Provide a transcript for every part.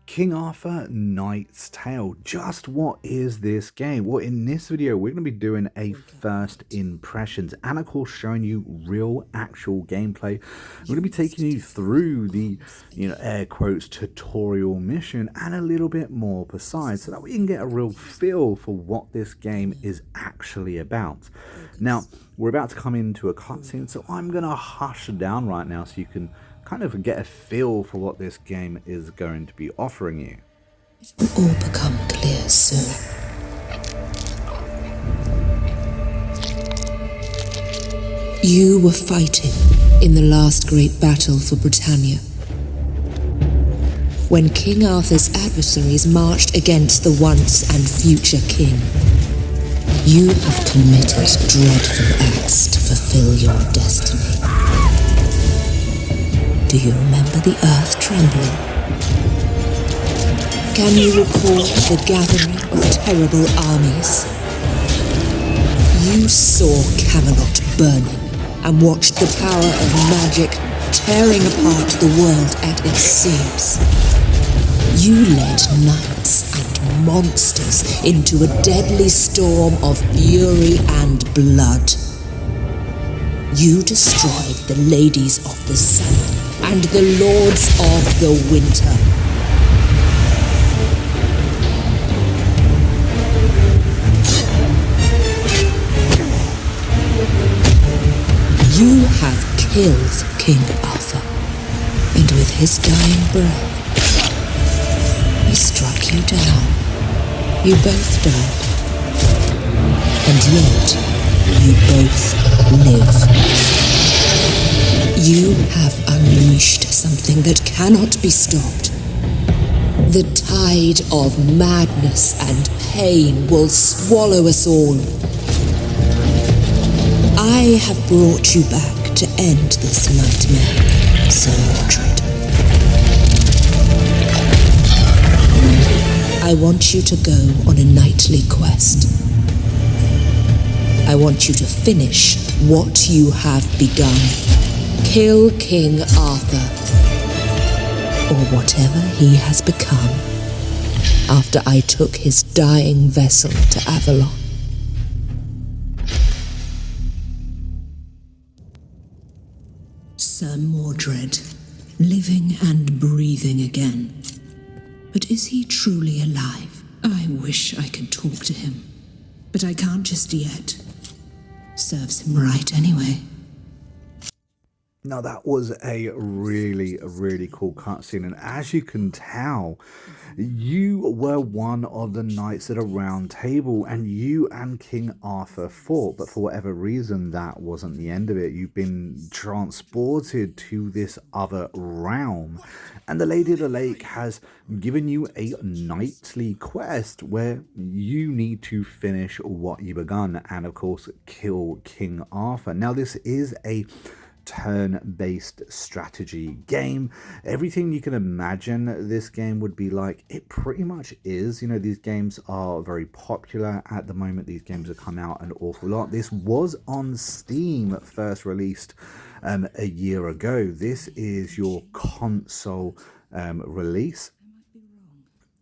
King Arthur Knight's Tale. Just what is this game? Well, in this video, we're going to be doing a first impressions and of course showing you real actual gameplay. We're going to be taking you through the, air quotes, tutorial mission and a little bit more besides so that we can get a real feel for what this game is actually about. Now, we're about to come into a cutscene, so I'm going to hush down right now so you can kind of get a feel for what this game is going to be offering you. It will all become clear soon. You were fighting in the last great battle for Britannia, when King Arthur's adversaries marched against the once and future king. You have committed dreadful acts to fulfill your destiny. Do you remember the earth trembling? Can you recall the gathering of terrible armies? You saw Camelot burning and watched the power of magic tearing apart the world at its seams. You led knights and monsters into a deadly storm of fury and blood. You destroyed the ladies of the sun and the lords of the winter. You have killed King Arthur, and with his dying breath, he struck you down. You both died, and yet you both live. You have unleashed something that cannot be stopped. The tide of madness and pain will swallow us all. I have brought you back to end this nightmare, Sir Mordred. I want you to go on a knightly quest. I want you to finish what you have begun. Kill King Arthur, or whatever he has become, after I took his dying vessel to Avalon. Sir Mordred, living and breathing again. But is he truly alive? I wish I could talk to him, but I can't just yet. Serves him right anyway. Now that was a really cool cutscene, and as you can tell, you were one of the knights at a round table and you and King Arthur fought, but for whatever reason that wasn't the end of it. You've been transported to this other realm, and the Lady of the Lake has given you a knightly quest where you need to finish what you begun and of course kill King Arthur. Now this is a turn-based strategy game. Everything you can imagine this game would be like, it pretty much is. These games are very popular at the moment. These games have come out an awful lot. This was on Steam first released a year ago. This is your console release.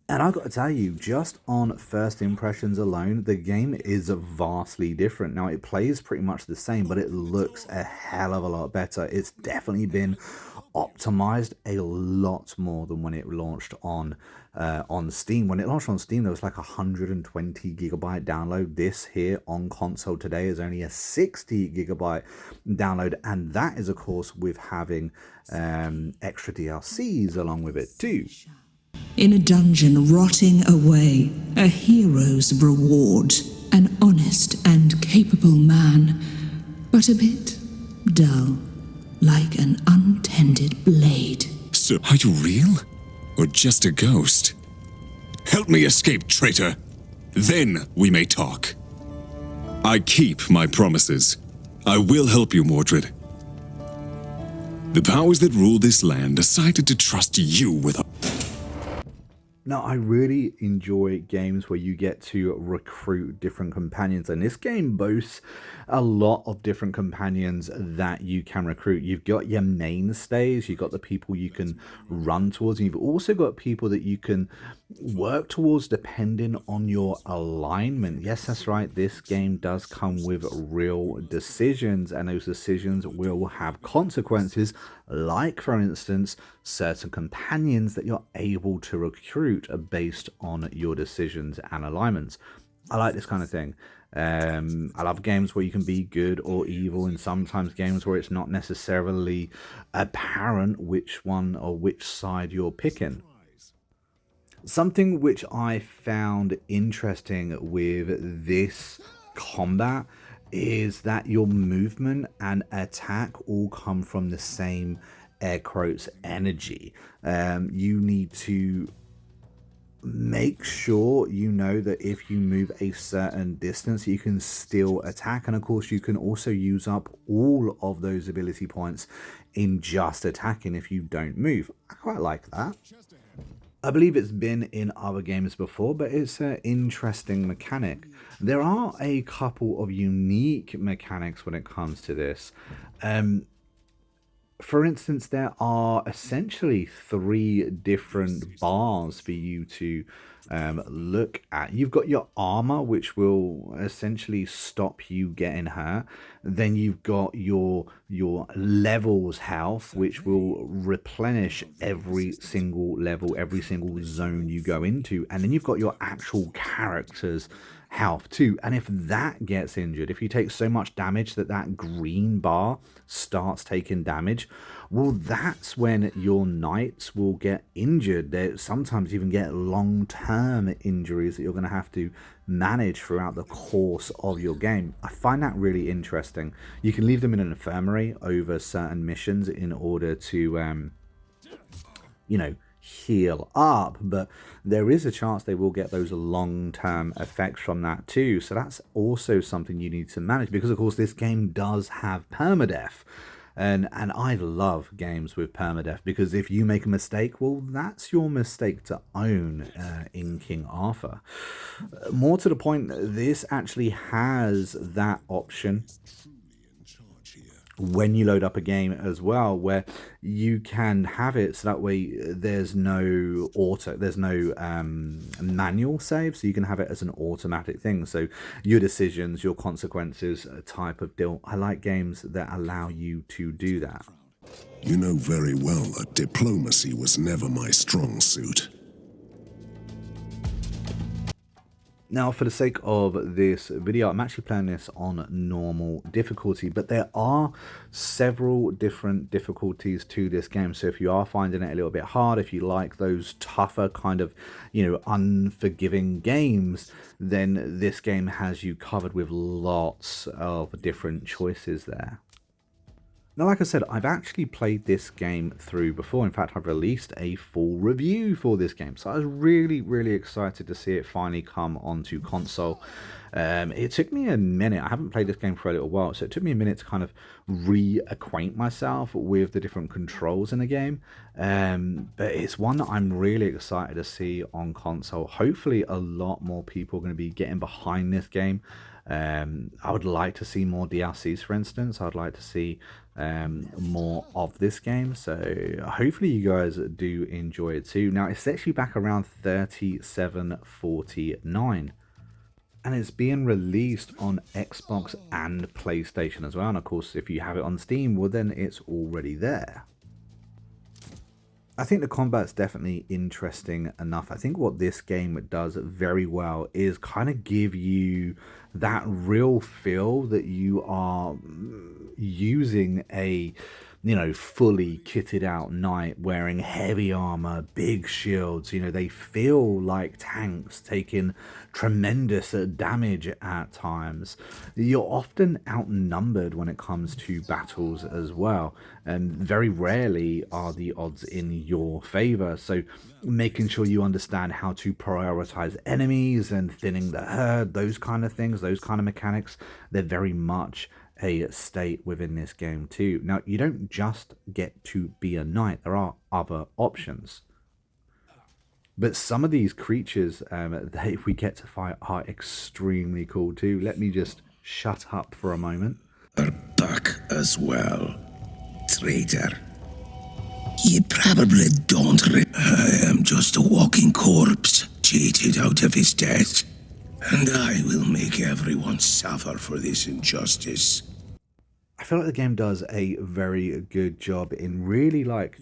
And I've got to tell you, just on first impressions alone, the game is vastly different. Now, it plays pretty much the same, but it looks a hell of a lot better. It's definitely been optimized a lot more than when it launched on Steam. When it launched on Steam, there was like 120 gigabyte download. This here on console today is only a 60 gigabyte download, and that is, of course, with having extra DLCs along with it too. In a dungeon rotting away, a hero's reward. An honest and capable man, but a bit dull, like an untended blade. So, are you real? Or just a ghost? Help me escape, traitor. Then we may talk. I keep my promises. I will help you, Mordred. The powers that rule this land decided to trust you with Now, I really enjoy games where you get to recruit different companions, and this game boasts a lot of different companions that you can recruit. You've got your mainstays, you've got the people you can run towards, and you've also got people that you can work towards depending on your alignment. Yes, that's right, this game does come with real decisions, and those decisions will have consequences, like, for instance, certain companions that you're able to recruit based on your decisions and alignments. I like this kind of thing. I love games where you can be good or evil, and sometimes games where it's not necessarily apparent which one or which side you're picking. Something which I found interesting with this combat is that your movement and attack all come from the same air quotes energy. You need to make sure you know that if you move a certain distance, you can still attack. And of course, you can also use up all of those ability points in just attacking if you don't move. I quite like that. I believe it's been in other games before, but it's an interesting mechanic. There are a couple of unique mechanics when it comes to this. Um, for instance, there are essentially three different bars for you to look at. You've got your armor, which will essentially stop you getting hurt. Then you've got your levels health, which will replenish every single level, every single zone you go into. And then you've got your actual character's health too. And if that gets injured, if you take so much damage that that green bar starts taking damage, well, that's when your knights will get injured. They sometimes even get long-term injuries that you're going to have to manage throughout the course of your game. I find that really interesting. You can leave them in an infirmary over certain missions in order to you know, heal up, but there is a chance they will get those long-term effects from that too. So that's also something you need to manage, because of course this game does have permadeath. And I love games with permadeath, because if you make a mistake, well, that's your mistake to own in King Arthur. More to the point, this actually has that option when you load up a game as well, where you can have it so that way there's no manual save, so you can have it as an automatic thing. So your decisions, your consequences type of deal. I like games that allow you to do that. You know very well that diplomacy was never my strong suit. Now, for the sake of this video, I'm actually playing this on normal difficulty, but there are several different difficulties to this game. So if you are finding it a little bit hard, if you like those tougher kind of, unforgiving games, then this game has you covered with lots of different choices there. Now, like I said, I've actually played this game through before. In fact, I've released a full review for this game. So I was really, really excited to see it finally come onto console. It took me a minute. I haven't played this game for a little while, so it took me a minute to kind of reacquaint myself with the different controls in the game. But it's one that I'm really excited to see on console. Hopefully, a lot more people are going to be getting behind this game. I would like to see more DLCs, for instance. I'd like to see more of this game, so hopefully you guys do enjoy it too. Now, it's actually back around 37.49, and it's being released on Xbox and PlayStation as well. And of course, if you have it on Steam, well, then it's already there. I think the combat's definitely interesting enough. I think what this game does very well is kind of give you that real feel that you are using a, fully kitted out knight wearing heavy armor, big shields. They feel like tanks taking tremendous damage at times. You're often outnumbered when it comes to battles as well, and very rarely are the odds in your favor. So making sure you understand how to prioritize enemies and thinning the herd, those kind of things, those kind of mechanics, they're very much a state within this game too. Now, you don't just get to be a knight. There are other options. But some of these creatures that we get to fight are extremely cool too. Let me just shut up for a moment. Are back as well, traitor. You probably don't I am just a walking corpse, cheated out of his death. And I will make everyone suffer for this injustice. I feel like the game does a very good job in really like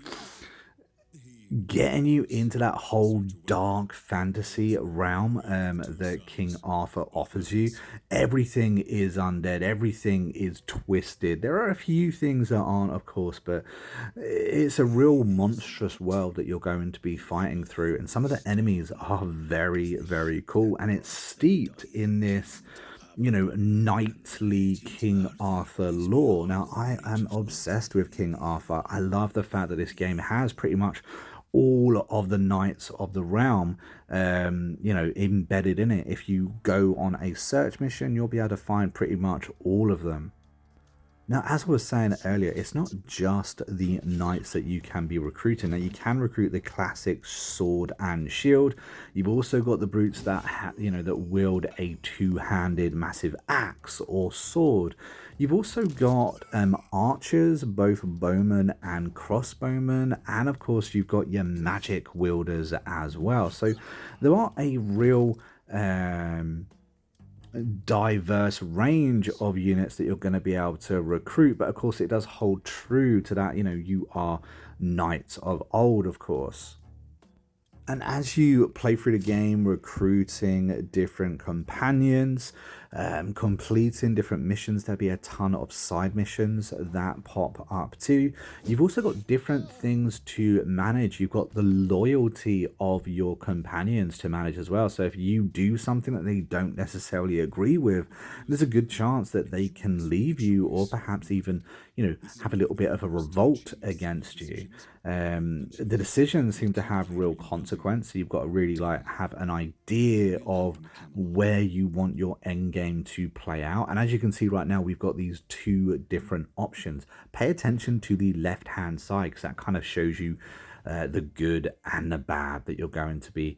getting you into that whole dark fantasy realm that King Arthur offers you. Everything is undead, everything is twisted. There are a few things that aren't, of course, but it's a real monstrous world that you're going to be fighting through, and some of the enemies are very, very cool, and it's steeped in this, you know, knightly King Arthur lore. Now, I am obsessed with King Arthur. I love the fact that this game has pretty much all of the knights of the realm, you know, embedded in it. If you go on a search mission, you'll be able to find pretty much all of them. Now, as I was saying earlier, it's not just the knights that you can be recruiting. Now, you can recruit the classic sword and shield. You've also got the brutes that, you know, that wield a two-handed massive axe or sword. You've also got archers, both bowmen and crossbowmen, and of course, you've got your magic wielders as well. So there are a real diverse range of units that you're going to be able to recruit, but of course it does hold true to that, you know, you are knights of old, of course. And as you play through the game, recruiting different companions, completing different missions, there'll be a ton of side missions that pop up too. You've also got different things to manage. You've got the loyalty of your companions to manage as well. So if you do something that they don't necessarily agree with, there's a good chance that they can leave you, or perhaps even, you know, have a little bit of a revolt against you. The decisions seem to have real consequence. You've got to really like have an idea of where you want your end game to play out. And as you can see right now, we've got these two different options. Pay attention to the left hand side, because that kind of shows you the good and the bad that you're going to be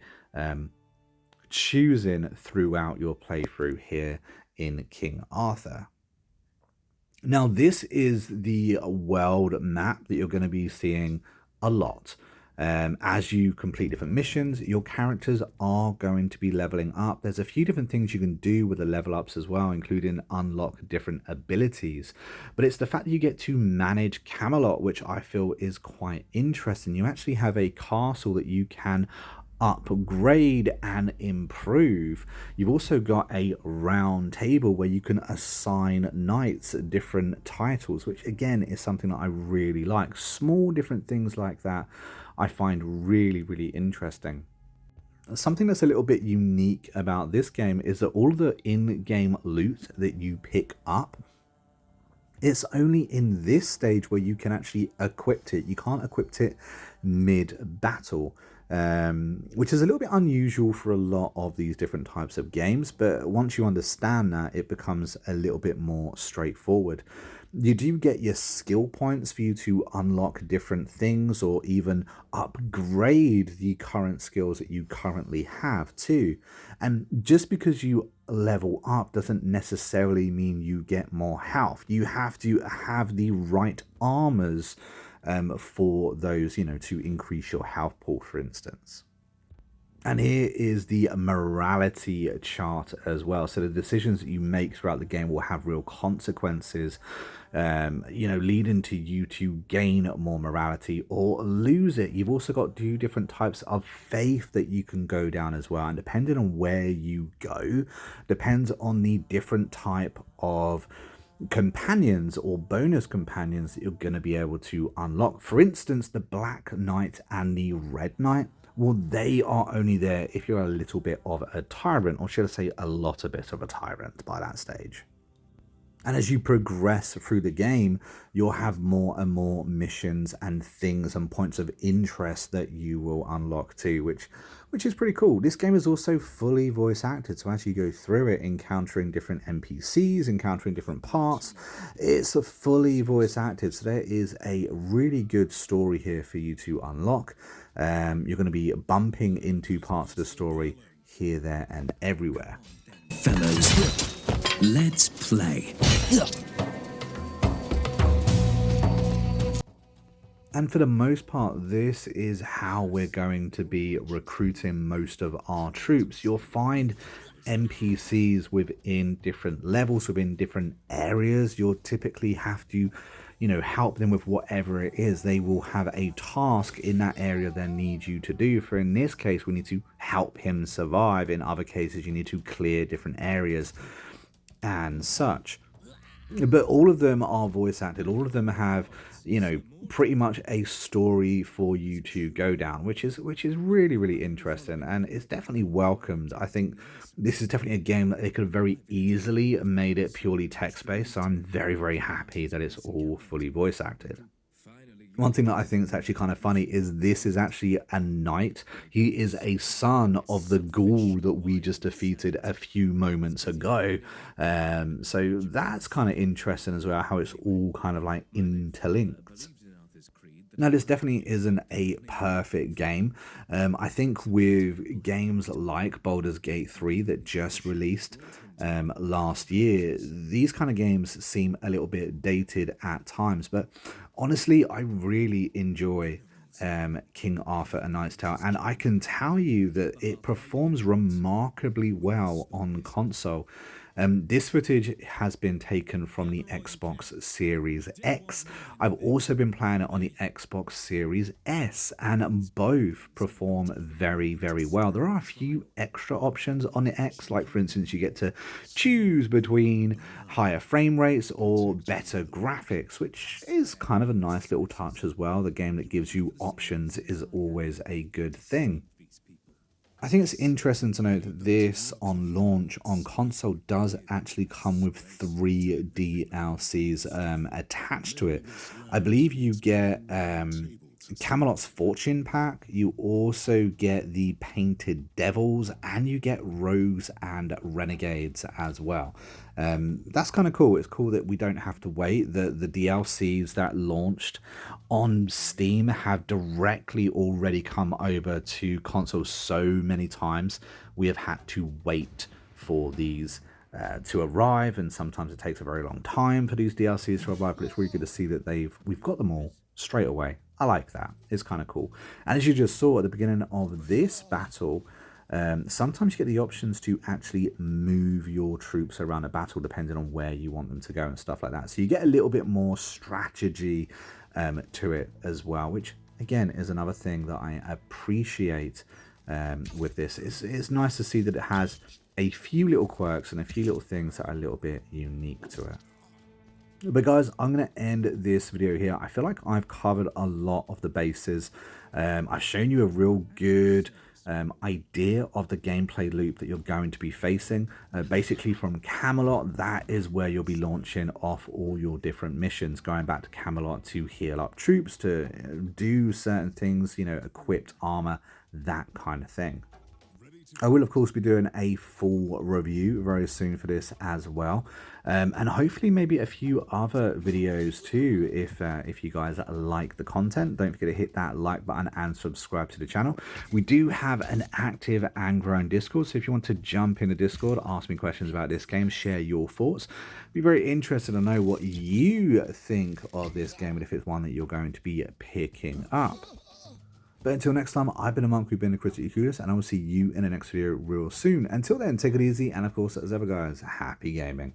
choosing throughout your playthrough here in King Arthur. Now, this is the world map that you're going to be seeing a lot. As you complete different missions, your characters are going to be leveling up. There's a few different things you can do with the level ups as well, including unlock different abilities. But it's the fact that you get to manage Camelot, which I feel is quite interesting. You actually have a castle that you can upgrade and improve. You've also got a round table where you can assign knights different titles, which again is something that I really like. Small different things like that I find really, really interesting. Something that's a little bit unique about this game is that all the in-game loot that you pick up, it's only in this stage where you can actually equip it. You can't equip it mid-battle, which is a little bit unusual for a lot of these different types of games, but once you understand that, it becomes a little bit more straightforward. You do get your skill points for you to unlock different things, or even upgrade the current skills that you currently have too. And just because you level up doesn't necessarily mean you get more health. You have to have the right armors for those, you know, to increase your health pool, for instance. And here is the morality chart as well. So the decisions that you make throughout the game will have real consequences, you know, leading to you to gain more morality or lose it. You've also got two different types of faith that you can go down as well. And depending on where you go, depends on the different type of companions or bonus companions that you're going to be able to unlock. For instance, the Black Knight and the Red Knight, well, they are only there if you're a little bit of a tyrant, or should I say a lot a bit of a tyrant by that stage. And as you progress through the game, you'll have more and more missions and things and points of interest that you will unlock too, which is pretty cool. This game is also fully voice acted, so as you go through it, encountering different NPCs, encountering different parts, it's fully voice acted. So there is a really good story here for you to unlock. You're going to be bumping into parts of the story here, there, and everywhere. Fellows, let's play. And for the most part, this is how we're going to be recruiting most of our troops. You'll find NPCs within different levels, within different areas. You'll typically have to, help them with whatever it is. They will have a task in that area they need you to do. For in this case, we need to help him survive. In other cases, you need to clear different areas and such. But all of them are voice acted. All of them have, pretty much a story for you to go down, which is really, really interesting, and it's definitely welcomed. I think this is definitely a game that they could have very easily made it purely text-based, so I'm very, very happy that it's all fully voice acted. One thing that I think is actually kind of funny is this is actually a knight. He is a son of the ghoul that we just defeated a few moments ago. So that's kind of interesting as well, how it's all kind of like interlinked. Now, this definitely isn't a perfect game. I think with games like Baldur's Gate 3 that just released last year, these kind of games seem a little bit dated at times, but honestly, I really enjoy King Arthur: A Knight's Tale, and I can tell you that it performs remarkably well on console. This footage has been taken from the Xbox Series X. I've also been playing it on the Xbox Series S, and both perform very, very well. There are a few extra options on the X, like for instance, you get to choose between higher frame rates or better graphics, which is kind of a nice little touch as well. The game that gives you options is always a good thing. I think it's interesting to note that this on launch on console does actually come with 3 DLCs attached to it. I believe you get Camelot's Fortune Pack, you also get the Painted Devils, and you get Rogues and Renegades as well. That's kind of cool. It's cool that we don't have to wait. The DLCs that launched on Steam have directly already come over to consoles so many times. We have had to wait for these to arrive, and sometimes it takes a very long time for these DLCs to arrive, but it's really good to see that we've got them all straight away. I like that. It's kind of cool. And as you just saw at the beginning of this battle, sometimes you get the options to actually move your troops around a battle depending on where you want them to go and stuff like that. So you get a little bit more strategy to it as well, which again is another thing that I appreciate with this. It's nice to see that it has a few little quirks and a few little things that are a little bit unique to it. But guys, I'm going to end this video here. I feel like I've covered a lot of the bases. I've shown you a real good idea of the gameplay loop that you're going to be facing. Basically from Camelot, that is where you'll be launching off all your different missions, going back to Camelot to heal up troops, to do certain things, equipped armor, that kind of thing. I will of course be doing a full review very soon for this as well, and hopefully maybe a few other videos too if you guys like the content. Don't forget to hit that like button and subscribe to the channel. We do have an active and growing Discord, so if you want to jump in the Discord, ask me questions about this game, share your thoughts, be very interested to know what you think of this game and if it's one that you're going to be picking up. But until next time, I've been a monk, we've been the Critically Curious, and I will see you in the next video real soon. Until then, take it easy, and of course, as ever guys, happy gaming.